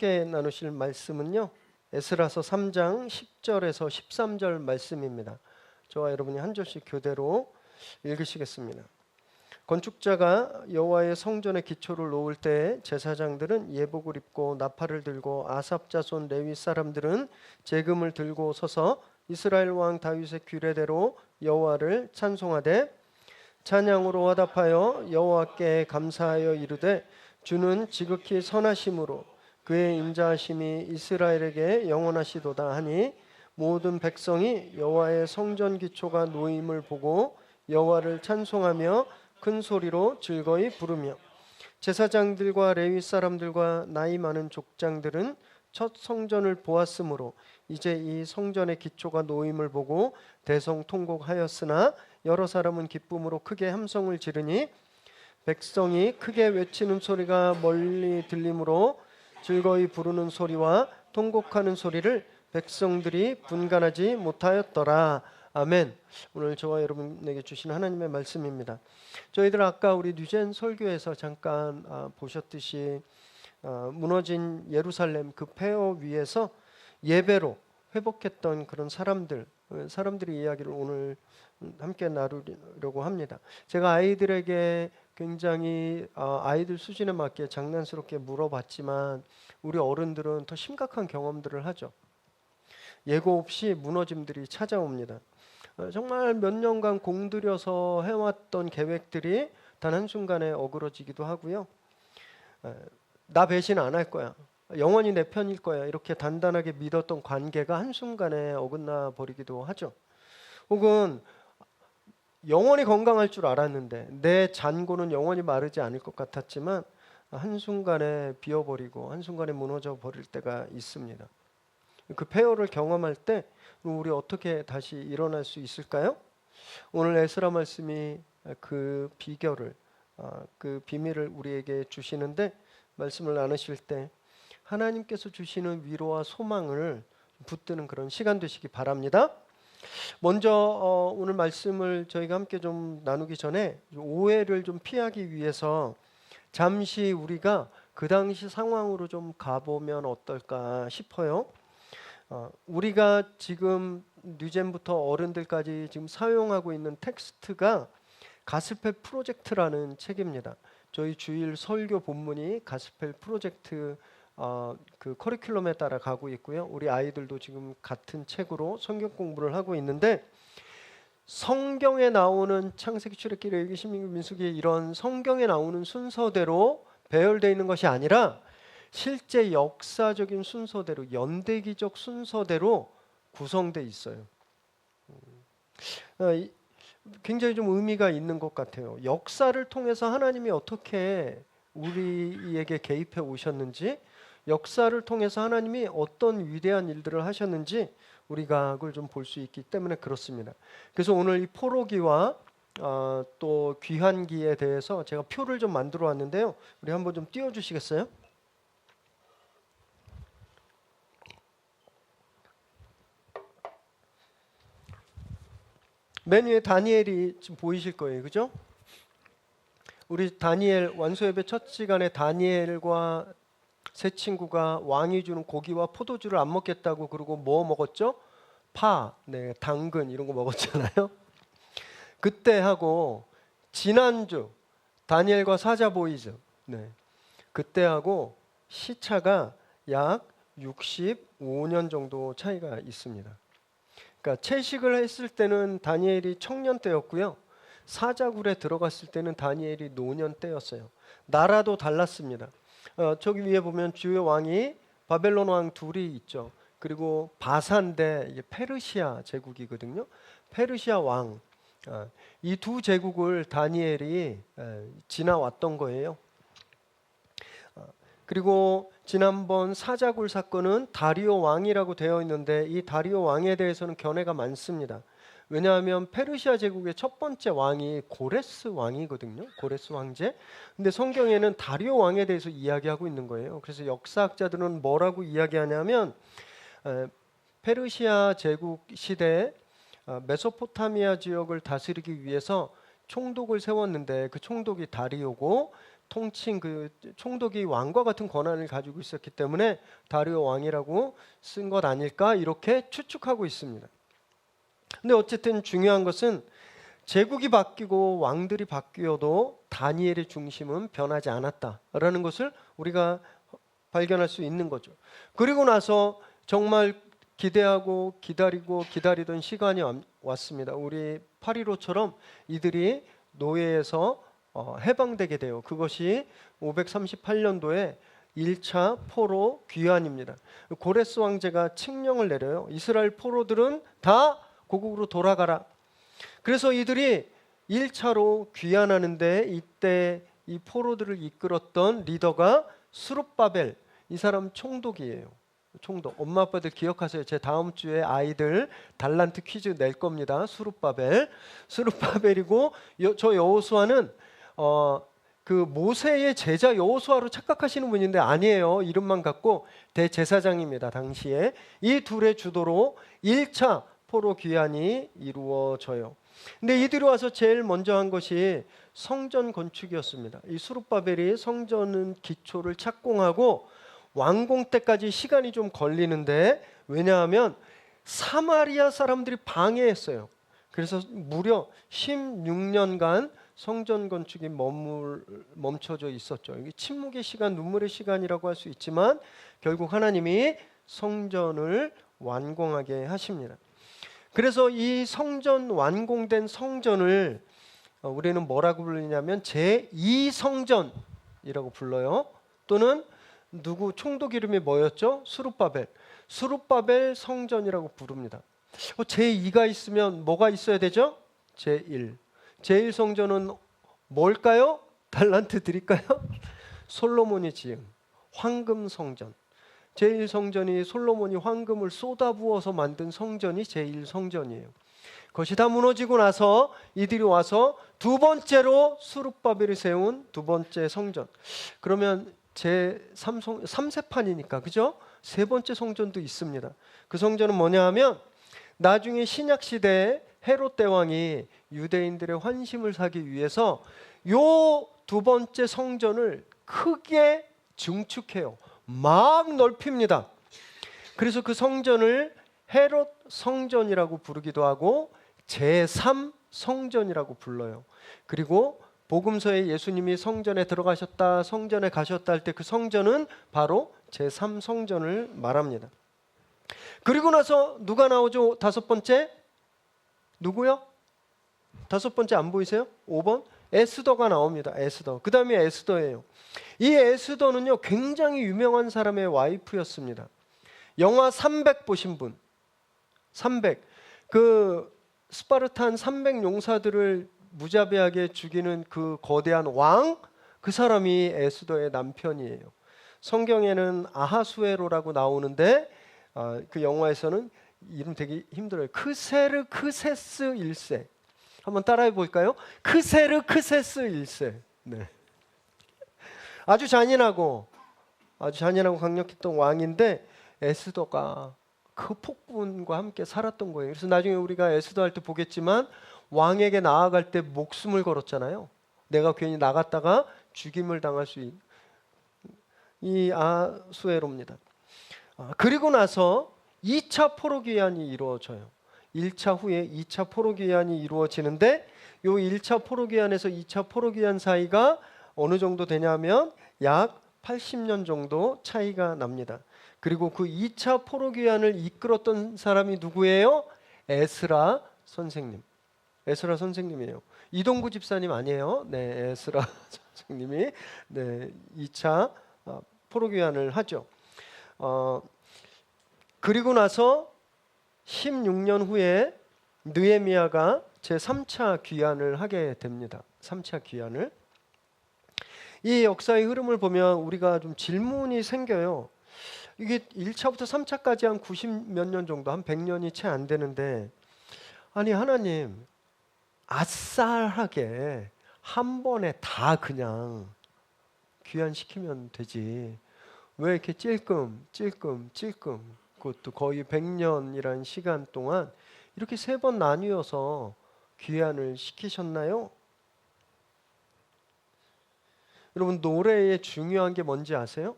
함께 나누실 말씀은요, 에스라서 3장 10절에서 13절 말씀입니다. 저와 여러분이 한 절씩 교대로 읽으시겠습니다. 건축자가 여호와의 성전의 기초를 놓을 때 제사장들은 예복을 입고 나팔을 들고 아삽 자손 레위 사람들은 제금을 들고 서서 이스라엘 왕 다윗의 규례대로 여호와를 찬송하되 찬양으로 화답하여 여호와께 감사하여 이르되 주는 지극히 선하심으로 그의 인자하심이 이스라엘에게 영원하시도다 하니 모든 백성이 여호와의 성전 기초가 놓임을 보고 여호와를 찬송하며 큰 소리로 즐거이 부르며 제사장들과 레위 사람들과 나이 많은 족장들은 첫 성전을 보았으므로 이제 이 성전의 기초가 놓임을 보고 대성통곡하였으나 여러 사람은 기쁨으로 크게 함성을 지르니 백성이 크게 외치는 소리가 멀리 들리므로 즐거이 부르는 소리와 통곡하는 소리를 백성들이 분간하지 못하였더라. 아멘. 오늘 저와 여러분에게 주신 하나님의 말씀입니다. 저희들 아까 우리 뉴젠 설교에서 잠깐 보셨듯이 무너진 예루살렘 그 폐허 위에서 예배로 회복했던 그런 사람들의 이야기를 오늘 함께 나누려고 합니다. 제가 아이들에게 굉장히 아이들 수준에 맞게 장난스럽게 물어봤지만 우리 어른들은 더 심각한 경험들을 하죠. 예고 없이 무너짐들이 찾아옵니다. 정말 몇 년간 공들여서 해왔던 계획들이 단 한순간에 어그러지기도 하고요. 나 배신 안 할 거야, 영원히 내 편일 거야, 이렇게 단단하게 믿었던 관계가 한순간에 어긋나 버리기도 하죠. 혹은 영원히 건강할 줄 알았는데 내 잔고는 영원히 마르지 않을 것 같았지만 한순간에 비어버리고 한순간에 무너져 버릴 때가 있습니다. 그 폐허를 경험할 때 우리 어떻게 다시 일어날 수 있을까요? 오늘 에스라 말씀이 그 비결을, 그 비밀을 우리에게 주시는데, 말씀을 나누실 때 하나님께서 주시는 위로와 소망을 붙드는 그런 시간 되시기 바랍니다. 먼저 오늘 말씀을 저희가 함께 좀 나누기 전에 오해를 좀 피하기 위해서 잠시 우리가 그 당시 상황으로 좀 가보면 어떨까 싶어요. 우리가 지금 뉴젠부터 어른들까지 지금 사용하고 있는 텍스트가 가스펠 프로젝트라는 책입니다. 저희 주일 설교 본문이 가스펠 프로젝트 그 커리큘럼에 따라 가고 있고요. 우리 아이들도 지금 같은 책으로 성경 공부를 하고 있는데, 성경에 나오는 창세기, 출애굽기, 레위기, 신명기, 민수기 이런 성경에 나오는 순서대로 배열되어 있는 것이 아니라 실제 역사적인 순서대로, 연대기적 순서대로 구성되어 있어요. 굉장히 좀 의미가 있는 것 같아요. 역사를 통해서 하나님이 어떻게 우리에게 개입해 오셨는지, 역사를 통해서 하나님이 어떤 위대한 일들을 하셨는지 우리가 그걸 좀 볼 수 있기 때문에 그렇습니다. 그래서 오늘 이 포로기와 또 귀환기에 대해서 제가 표를 좀 만들어 왔는데요. 우리 한번 좀 띄워주시겠어요? 맨 위에 다니엘이 지금 보이실 거예요, 그죠? 우리 다니엘 완소예배 첫 시간에 다니엘과 세 친구가 왕이 주는 고기와 포도주를 안 먹겠다고 그러고 뭐 먹었죠? 당근 이런 거 먹었잖아요. 그때 하고 지난주 다니엘과 사자 보이즈, 그때 하고 시차가 약 65년 정도 차이가 있습니다. 그러니까 채식을 했을 때는 다니엘이 청년 때였고요. 사자굴에 들어갔을 때는 다니엘이 노년 때였어요. 나라도 달랐습니다. 저기 위에 보면 주요 왕이 바벨론 왕 둘이 있죠. 그리고 바산대, 이게 페르시아 제국이거든요. 페르시아 왕, 이 두 제국을 다니엘이 지나왔던 거예요. 그리고 지난번 사자굴 사건은 다리오 왕이라고 되어 있는데 이 다리오 왕에 대해서는 견해가 많습니다. 왜냐하면 페르시아 제국의 첫 번째 왕이 고레스 왕이거든요. 고레스 황제. 근데 성경에는 다리오 왕에 대해서 이야기하고 있는 거예요. 그래서 역사학자들은 뭐라고 이야기하냐면 페르시아 제국 시대에 메소포타미아 지역을 다스리기 위해서 총독을 세웠는데 그 총독이 다리오고, 통칭 그 총독이 왕과 같은 권한을 가지고 있었기 때문에 다리오 왕이라고 쓴 것 아닐까 이렇게 추측하고 있습니다. 근데 어쨌든 중요한 것은 제국이 바뀌고 왕들이 바뀌어도 다니엘의 중심은 변하지 않았다라는 것을 우리가 발견할 수 있는 거죠. 그리고 나서 정말 기대하고 기다리고 기다리던 시간이 왔습니다. 우리 8.15처럼 이들이 노예에서 해방되게 돼요. 그것이 538년도에 1차 포로 귀환입니다. 고레스 왕제가 칙령을 내려요. 이스라엘 포로들은 다 고국으로 돌아가라. 그래서 이들이 1차로 귀환하는데 이때 이 포로들을 이끌었던 리더가 스룹바벨, 이 사람 총독이에요. 총독. 엄마 아빠들 기억하세요. 제 다음 주에 아이들 달란트 퀴즈 낼 겁니다. 스룹바벨이고 저 여호수아는 그 모세의 제자 여호수아로 착각하시는 분인데 아니에요. 이름만 갖고 대제사장입니다. 당시에 이 둘의 주도로 1차 포로 귀환이 이루어져요. 근데 이들이 와서 제일 먼저 한 것이 성전 건축이었습니다. 이 스룹바벨이 성전은 기초를 착공하고 완공 때까지 시간이 좀 걸리는데, 왜냐하면 사마리아 사람들이 방해했어요. 그래서 무려 16년간 성전 건축이 멈춰져 있었죠. 이게 침묵의 시간, 눈물의 시간이라고 할 수 있지만 결국 하나님이 성전을 완공하게 하십니다. 그래서 이 성전, 완공된 성전을 우리는 뭐라고 부르냐면 제2성전이라고 불러요. 또는 누구 총독 이름이 뭐였죠? 스룹바벨 성전이라고 부릅니다. 제2가 있으면 뭐가 있어야 되죠? 제1. 제1성전은 뭘까요? 달란트 드릴까요? 솔로몬이 지은 황금성전. 제1성전이 솔로몬이 황금을 쏟아부어서 만든 성전이 제1성전이에요. 그것이 다 무너지고 나서 이들이 와서 두 번째로 스룹바벨이 세운 두 번째 성전. 그러면 제3세판이니까 그죠? 세 번째 성전도 있습니다. 그 성전은 뭐냐 하면 나중에 신약 시대에 헤롯 대왕이 유대인들의 환심을 사기 위해서 요 두 번째 성전을 크게 증축해요. 막 넓힙니다. 그래서 그 성전을 헤롯 성전이라고 부르기도 하고 제3성전이라고 불러요. 그리고 복음서에 예수님이 성전에 들어가셨다, 성전에 가셨다 할 때 그 성전은 바로 제3성전을 말합니다. 그리고 나서 누가 나오죠? 다섯 번째? 누구요? 다섯 번째 안 보이세요? 5번? 에스더가 나옵니다. 에스더. 그 다음에 에스더예요. 이 에스더는요 굉장히 유명한 사람의 와이프였습니다. 영화 300 보신 분. 300. 그 스파르탄 300 용사들을 무자비하게 죽이는 그 거대한 왕, 그 사람이 에스더의 남편이에요. 성경에는 아하수에로라고 나오는데 그 영화에서는 이름 되게 힘들어요. 크세르크세스 1세. 한번 따라해 볼까요? 크세르크세스 1세. 네. 아주 잔인하고 강력했던 왕인데 에스더가 그 폭군과 함께 살았던 거예요. 그래서 나중에 우리가 에스더 할 때 보겠지만 왕에게 나아갈 때 목숨을 걸었잖아요. 내가 괜히 나갔다가 죽임을 당할 수 있는 이 아수에로입니다. 그리고 나서 2차 포로 귀환이 이루어져요. 1차 후에 2차 포로 귀환이 이루어지는데 이 1차 포로 귀환에서 2차 포로 귀환 사이가 어느 정도 되냐면 약 80년 정도 차이가 납니다. 그리고 그 2차 포로 귀환을 이끌었던 사람이 누구예요? 에스라 선생님. 에스라 선생님이에요. 이동구 집사님 아니에요? 네, 에스라 선생님이 2차 포로 귀환을 하죠. 그리고 나서 16년 후에 느헤미야가 제3차 귀환을 하게 됩니다. 3차 귀환을. 이 역사의 흐름을 보면 우리가 좀 질문이 생겨요. 이게 1차부터 3차까지 한 90 몇 년 정도, 한 100년이 채 안 되는데, 아니 하나님 아싸하게 한 번에 다 그냥 귀환시키면 되지, 왜 이렇게 찔끔 그것도 거의 100년이라는 시간 동안 이렇게 세 번 나뉘어서 귀환을 시키셨나요? 여러분 노래의 중요한 게 뭔지 아세요?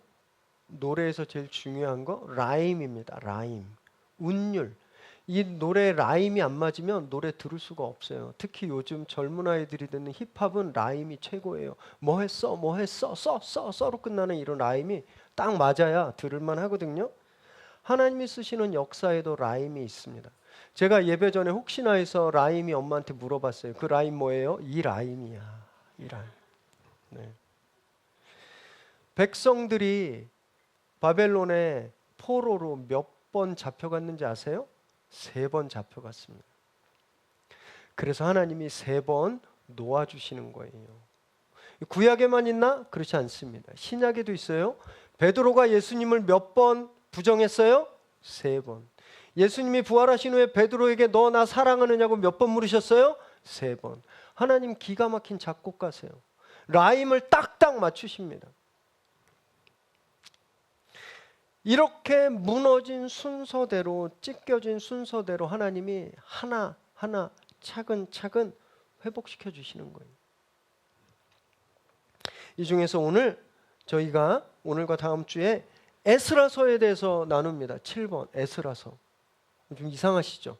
노래에서 제일 중요한 거 라임입니다. 라임, 운율. 이 노래 라임이 안 맞으면 노래 들을 수가 없어요. 특히 요즘 젊은 아이들이 듣는 힙합은 라임이 최고예요. 뭐 했어? 뭐 했어? 써로 끝나는 이런 라임이 딱 맞아야 들을만 하거든요. 하나님이 쓰시는 역사에도 라임이 있습니다. 제가 예배 전에 혹시나 해서 라임이 엄마한테 물어봤어요. 그 라임 뭐예요? 이 라임이야. 이 라임. 네. 백성들이 바벨론의 포로로 몇 번 잡혀갔는지 아세요? 3번 잡혀갔습니다. 그래서 하나님이 3번 놓아주시는 거예요. 구약에만 있나? 그렇지 않습니다. 신약에도 있어요. 베드로가 예수님을 몇 번 부정했어요? 3번. 예수님이 부활하신 후에 베드로에게 너 나 사랑하느냐고 몇 번 물으셨어요? 3번. 하나님 기가 막힌 작곡가세요. 라임을 딱딱 맞추십니다. 이렇게 무너진 순서대로, 찢겨진 순서대로 하나님이 하나하나 차근차근 회복시켜 주시는 거예요. 이 중에서 오늘 저희가 오늘과 다음 주에 에스라서에 대해서 나눕니다. 7번 에스라서. 좀 이상하시죠?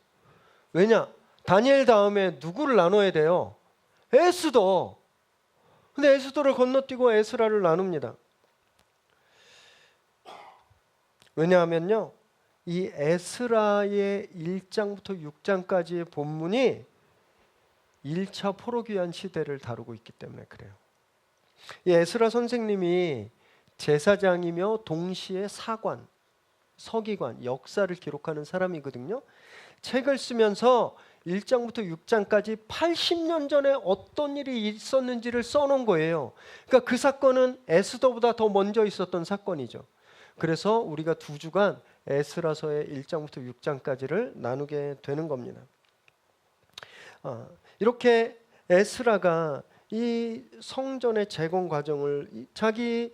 왜냐? 다니엘 다음에 누구를 나눠야 돼요? 에스더. 근데 에스더를 건너뛰고 에스라를 나눕니다. 왜냐하면요, 이 에스라의 1장부터 6장까지의 본문이 1차 포로귀환 시대를 다루고 있기 때문에 그래요. 이 에스라 선생님이 제사장이며 동시에 사관, 서기관, 역사를 기록하는 사람이거든요. 책을 쓰면서 1장부터 6장까지 80년 전에 어떤 일이 있었는지를 써놓은 거예요. 그러니까 그 사건은 에스더보다 더 먼저 있었던 사건이죠. 그래서 우리가 2주간 에스라서의 1장부터 6장까지를 나누게 되는 겁니다. 이렇게 에스라가 이 성전의 재건 과정을 자기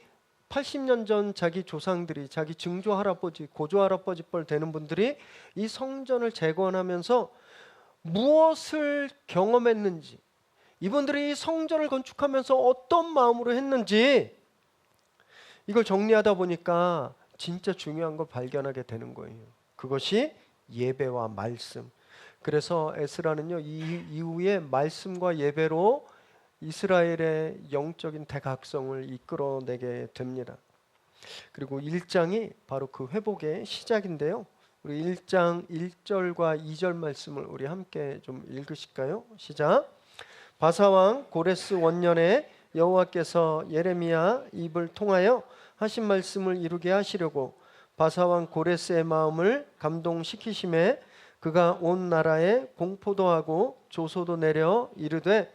80년 전 자기 조상들이, 자기 증조 할아버지, 고조 할아버지 뻘 되는 분들이 이 성전을 재건하면서 무엇을 경험했는지, 이분들이 이 성전을 건축하면서 어떤 마음으로 했는지, 이걸 정리하다 보니까 진짜 중요한 걸 발견하게 되는 거예요. 그것이 예배와 말씀. 그래서 에스라는요, 이 이후에 말씀과 예배로 이스라엘의 영적인 대각성을 이끌어내게 됩니다. 그리고 1장이 바로 그 회복의 시작인데요. 우리 1장 1절과 2절 말씀을 우리 함께 좀 읽으실까요? 시작. 바사왕 고레스 원년에 여호와께서 예레미야 입을 통하여 하신 말씀을 이루게 하시려고 바사왕 고레스의 마음을 감동시키심에 그가 온 나라에 공포도 하고 조소도 내려 이르되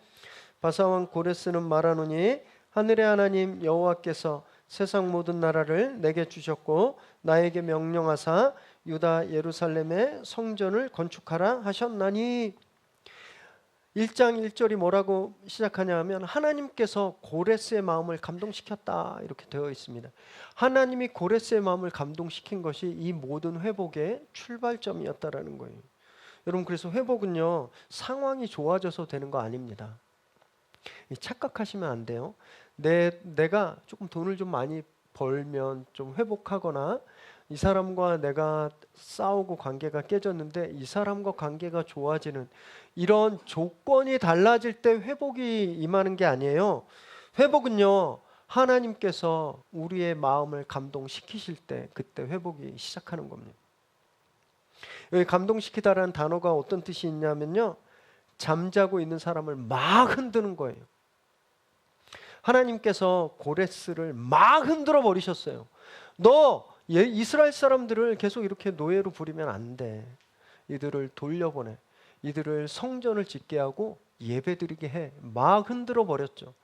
바사왕 고레스는 말하노니 하늘의 하나님 여호와께서 세상 모든 나라를 내게 주셨고 나에게 명령하사 유다 예루살렘의 성전을 건축하라 하셨나니. 1장 1절이 뭐라고 시작하냐 하면 하나님께서 고레스의 마음을 감동시켰다 이렇게 되어 있습니다. 하나님이 고레스의 마음을 감동시킨 것이 이 모든 회복의 출발점이었다라는 거예요. 여러분, 그래서 회복은요, 상황이 좋아져서 되는 거 아닙니다. 착각하시면 안 돼요. 내가 조금 돈을 좀 많이 벌면 좀 회복하거나, 이 사람과 내가 싸우고 관계가 깨졌는데 이 사람과 관계가 좋아지는 이런 조건이 달라질 때 회복이 임하는 게 아니에요. 회복은요, 하나님께서 우리의 마음을 감동시키실 때 그때 회복이 시작하는 겁니다. 여기 감동시키다라는 단어가 어떤 뜻이 있냐면요, 잠자고 있는 사람을 막 흔드는 거예요. 하나님께서 고레스를 막 흔들어 버리셨어요. 너 이스라엘 사람들을 계속 이렇게 노예로 부리면 안 돼. 이들을 돌려보내. 이들을 성전을 짓게 하고 예배드리게 해. 막 흔들어 버렸죠.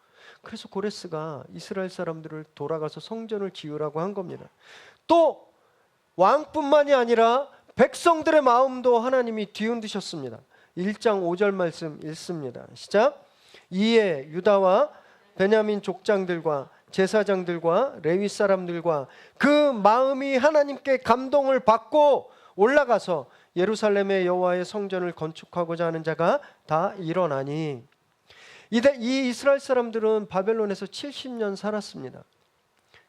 그래서 고레스가 이스라엘 사람들을 돌아가서 성전을 지으라고 한 겁니다. 또 왕뿐만이 아니라 백성들의 마음도 하나님이 뒤흔드셨습니다. 1장 5절 말씀 읽습니다. 시작. 이에 유다와 베냐민 족장들과 제사장들과 레위 사람들과 그 마음이 하나님께 감동을 받고 올라가서 예루살렘의 여호와의 성전을 건축하고자 하는 자가 다 일어나니. 이 이스라엘 사람들은 바벨론에서 70년 살았습니다.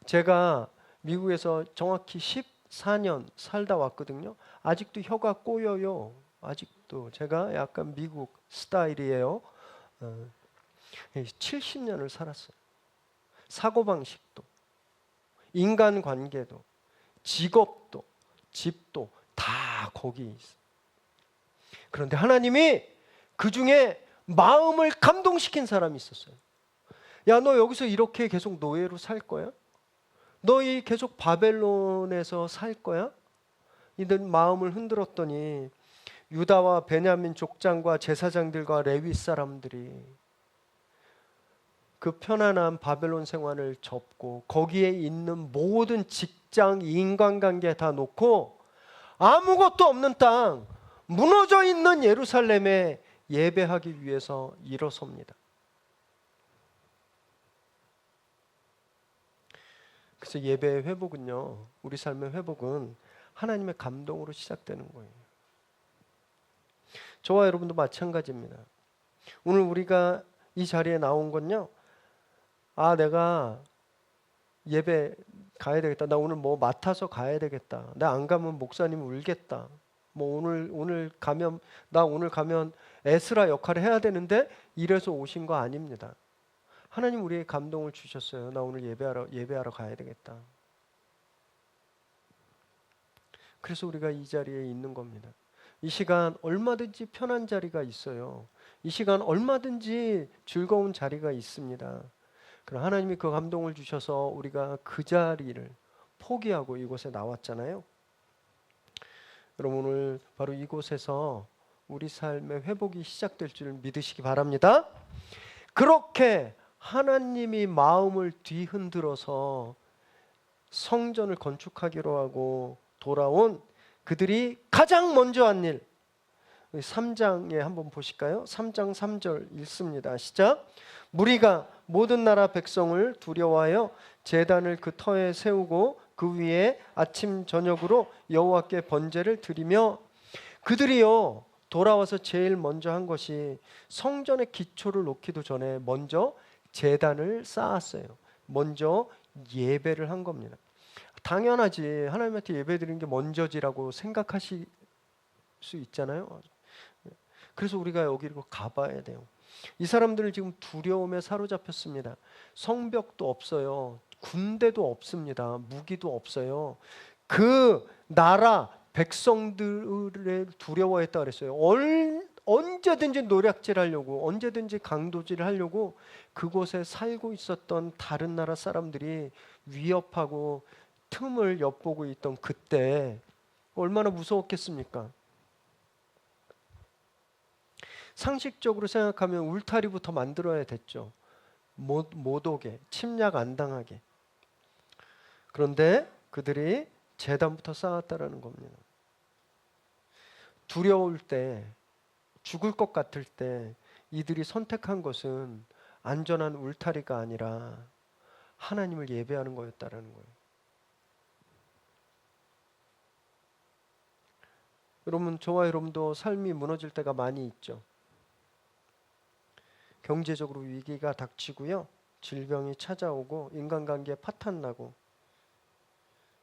제가 미국에서 정확히 14년 살다 왔거든요. 아직도 혀가 꼬여요. 아직도 제가 약간 미국 스타일이에요. 70년을 살았어요. 사고방식도, 인간관계도, 직업도, 집도 다 거기 있어요. 그런데 하나님이 그 중에 마음을 감동시킨 사람이 있었어요. 야, 너 여기서 이렇게 계속 노예로 살 거야? 너 계속 바벨론에서 살 거야? 이들 마음을 흔들었더니 유다와 베냐민 족장과 제사장들과 레위 사람들이 그 편안한 바벨론 생활을 접고 거기에 있는 모든 직장, 인간관계 다 놓고 아무것도 없는 땅, 무너져 있는 예루살렘에 예배하기 위해서 일어섭니다. 그래서 예배의 회복은요, 우리 삶의 회복은 하나님의 감동으로 시작되는 거예요. 저와 여러분도 마찬가지입니다. 오늘 우리가 이 자리에 나온 건요, 아, 내가 예배 가야 되겠다. 나 오늘 뭐 맡아서 가야 되겠다. 나 안 가면 목사님 울겠다. 뭐 오늘 가면 에스라 역할을 해야 되는데 이래서 오신 거 아닙니다. 하나님 우리에게 감동을 주셨어요. 나 오늘 예배하러 가야 되겠다. 그래서 우리가 이 자리에 있는 겁니다. 이 시간 얼마든지 편한 자리가 있어요. 이 시간 얼마든지 즐거운 자리가 있습니다. 그럼 하나님이 그 감동을 주셔서 우리가 그 자리를 포기하고 이곳에 나왔잖아요. 여러분 오늘 바로 이곳에서 우리 삶의 회복이 시작될 줄 믿으시기 바랍니다. 그렇게 하나님이 마음을 뒤흔들어서 성전을 건축하기로 하고 돌아온 그들이 가장 먼저 한 일, 3장에 한번 보실까요? 3장 3절 읽습니다. 시작. 무리가 모든 나라 백성을 두려워하여 제단을 그 터에 세우고 그 위에 아침 저녁으로 여호와께 번제를 드리며, 그들이요 돌아와서 제일 먼저 한 것이 성전의 기초를 놓기도 전에 먼저 제단을 쌓았어요. 먼저 예배를 한 겁니다. 당연하지, 하나님한테 예배 드리는 게 먼저지라고 생각하실 수 있잖아요. 그래서 우리가 여기로 가봐야 돼요. 이 사람들은 지금 두려움에 사로잡혔습니다. 성벽도 없어요. 군대도 없습니다. 무기도 없어요. 그 나라 백성들을 두려워했다 그랬어요. 언제든지 노략질하려고, 언제든지 강도질을 하려고 그곳에 살고 있었던 다른 나라 사람들이 위협하고 틈을 엿보고 있던 그때 얼마나 무서웠겠습니까? 상식적으로 생각하면 울타리부터 만들어야 됐죠. 못 오게, 침략 안 당하게. 그런데 그들이 제단부터 쌓았다라는 겁니다. 두려울 때, 죽을 것 같을 때 이들이 선택한 것은 안전한 울타리가 아니라 하나님을 예배하는 거였다라는 거예요. 여러분, 저와 여러분도 삶이 무너질 때가 많이 있죠. 경제적으로 위기가 닥치고요, 질병이 찾아오고 인간관계에 파탄나고,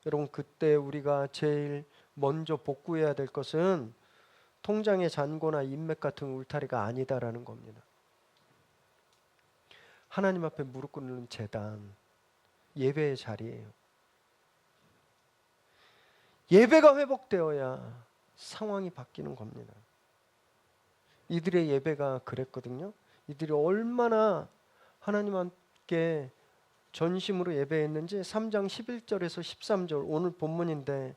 여러분 그때 우리가 제일 먼저 복구해야 될 것은 통장의 잔고나 인맥 같은 울타리가 아니다라는 겁니다. 하나님 앞에 무릎 꿇는 제단, 예배의 자리예요. 예배가 회복되어야 상황이 바뀌는 겁니다. 이들의 예배가 그랬거든요. 이들이 얼마나 하나님께 전심으로 예배했는지 3장 11절에서 13절 오늘 본문인데,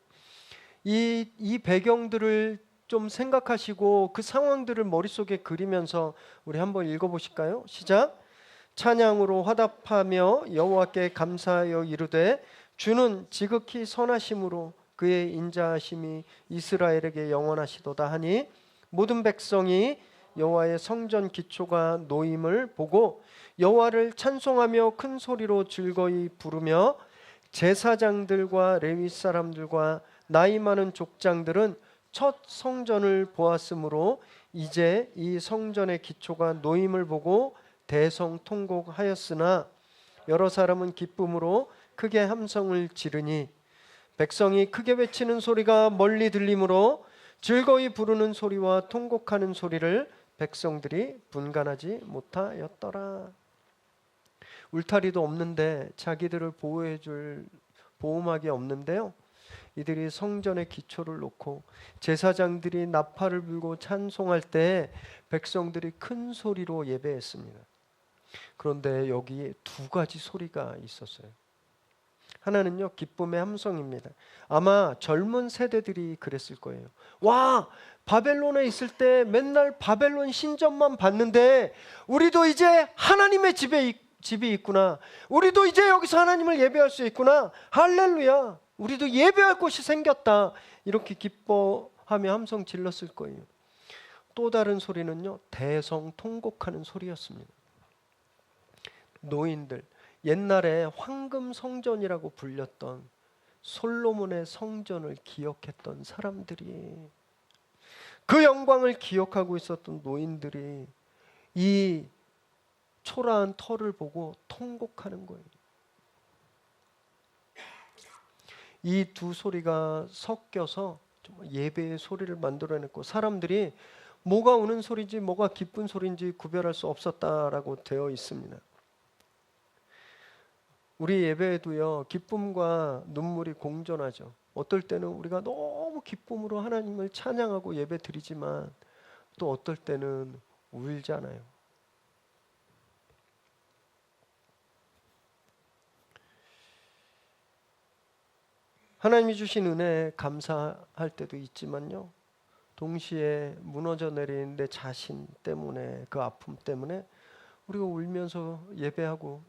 이 배경들을 좀 생각하시고 그 상황들을 머릿속에 그리면서 우리 한번 읽어보실까요? 시작. 찬양으로 화답하며 여호와께 감사하여 이르되 주는 지극히 선하심으로 그의 인자하심이 이스라엘에게 영원하시도다 하니, 모든 백성이 여호와의 성전 기초가 놓임을 보고 여호와를 찬송하며 큰 소리로 즐거이 부르며, 제사장들과 레위 사람들과 나이 많은 족장들은 첫 성전을 보았으므로 이제 이 성전의 기초가 놓임을 보고 대성통곡하였으나 여러 사람은 기쁨으로 크게 함성을 지르니 백성이 크게 외치는 소리가 멀리 들리므로 즐거이 부르는 소리와 통곡하는 소리를 백성들이 분간하지 못하였더라. 울타리도 없는데 자기들을 보호해줄 보호막이 없는데요, 이들이 성전의 기초를 놓고 제사장들이 나팔을 불고 찬송할 때 백성들이 큰 소리로 예배했습니다. 그런데 여기 두 가지 소리가 있었어요. 하나는요, 기쁨의 함성입니다. 아마 젊은 세대들이 그랬을 거예요. 와, 바벨론에 있을 때 맨날 바벨론 신전만 봤는데 우리도 이제 하나님의 집이 있구나. 우리도 이제 여기서 하나님을 예배할 수 있구나. 할렐루야. 우리도 예배할 곳이 생겼다. 이렇게 기뻐하며 함성 질렀을 거예요. 또 다른 소리는요, 대성통곡하는 소리였습니다. 노인들, 옛날에 황금 성전이라고 불렸던 솔로몬의 성전을 기억했던 사람들이, 그 영광을 기억하고 있었던 노인들이 이 초라한 터를 보고 통곡하는 거예요. 이 두 소리가 섞여서 예배의 소리를 만들어냈고, 사람들이 뭐가 우는 소리인지 뭐가 기쁜 소리인지 구별할 수 없었다라고 되어 있습니다. 우리 예배에도요, 기쁨과 눈물이 공존하죠. 어떨 때는 우리가 너무 기쁨으로 하나님을 찬양하고 예배 드리지만 또 어떨 때는 울잖아요. 하나님이 주신 은혜에 감사할 때도 있지만요, 동시에 무너져 내린 내 자신 때문에, 그 아픔 때문에 우리가 울면서 예배하고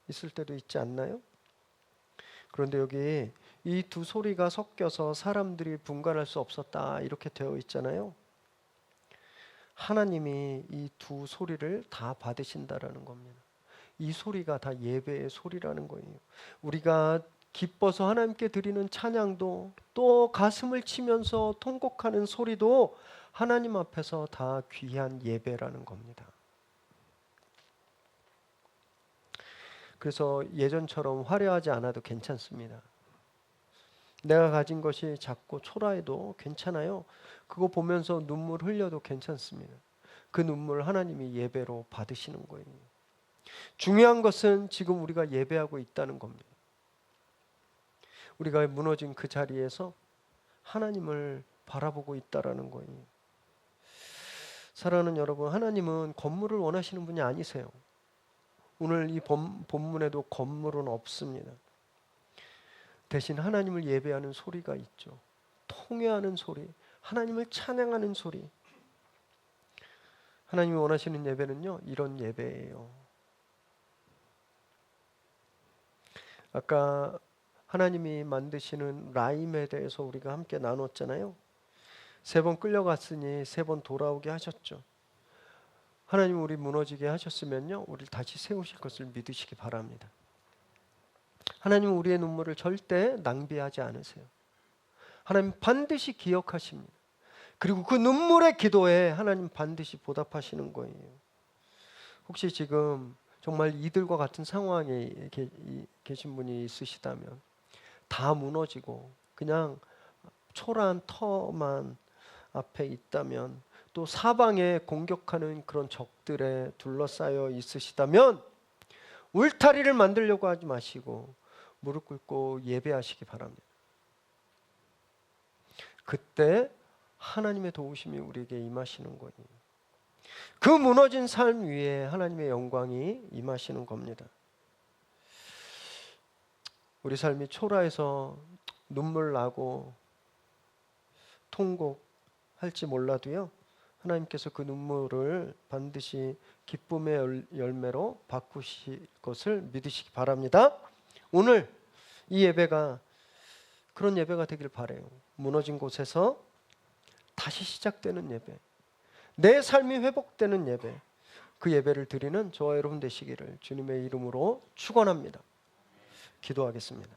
있을 때도 있지 않나요? 그런데 여기 이 두 소리가 섞여서 사람들이 분간할 수 없었다 이렇게 되어 있잖아요. 하나님이 이 두 소리를 다 받으신다라는 겁니다. 이 소리가 다 예배의 소리라는 거예요. 우리가 기뻐서 하나님께 드리는 찬양도, 또 가슴을 치면서 통곡하는 소리도 하나님 앞에서 다 귀한 예배라는 겁니다. 그래서 예전처럼 화려하지 않아도 괜찮습니다. 내가 가진 것이 작고 초라해도 괜찮아요. 그거 보면서 눈물 흘려도 괜찮습니다. 그 눈물 하나님이 예배로 받으시는 거예요. 중요한 것은 지금 우리가 예배하고 있다는 겁니다. 우리가 무너진 그 자리에서 하나님을 바라보고 있다라는 거예요. 사랑하는 여러분, 하나님은 건물을 원하시는 분이 아니세요. 오늘 이 본문에도 건물은 없습니다. 대신 하나님을 예배하는 소리가 있죠. 통회하는 소리, 하나님을 찬양하는 소리. 하나님이 원하시는 예배는요, 이런 예배예요. 아까 하나님이 만드시는 라임에 대해서 우리가 함께 나눴잖아요. 3번 끌려갔으니 3번 돌아오게 하셨죠. 하나님 우리 무너지게 하셨으면요, 우리를 다시 세우실 것을 믿으시기 바랍니다. 하나님은 우리의 눈물을 절대 낭비하지 않으세요. 하나님 반드시 기억하십니다. 그리고 그 눈물의 기도에 하나님 반드시 보답하시는 거예요. 혹시 지금 정말 이들과 같은 상황에 계신 분이 있으시다면, 다 무너지고 그냥 초라한 터만 앞에 있다면, 또 사방에 공격하는 그런 적들에 둘러싸여 있으시다면 울타리를 만들려고 하지 마시고 무릎 꿇고 예배하시기 바랍니다. 그때 하나님의 도우심이 우리에게 임하시는 거예요. 그 무너진 삶 위에 하나님의 영광이 임하시는 겁니다. 우리 삶이 초라해서 눈물 나고 통곡할지 몰라도요, 하나님께서 그 눈물을 반드시 기쁨의 열매로 바꾸실 것을 믿으시기 바랍니다. 오늘 이 예배가 그런 예배가 되길 바라요. 무너진 곳에서 다시 시작되는 예배, 내 삶이 회복되는 예배, 그 예배를 드리는 저와 여러분 되시기를 주님의 이름으로 축원합니다. 기도하겠습니다.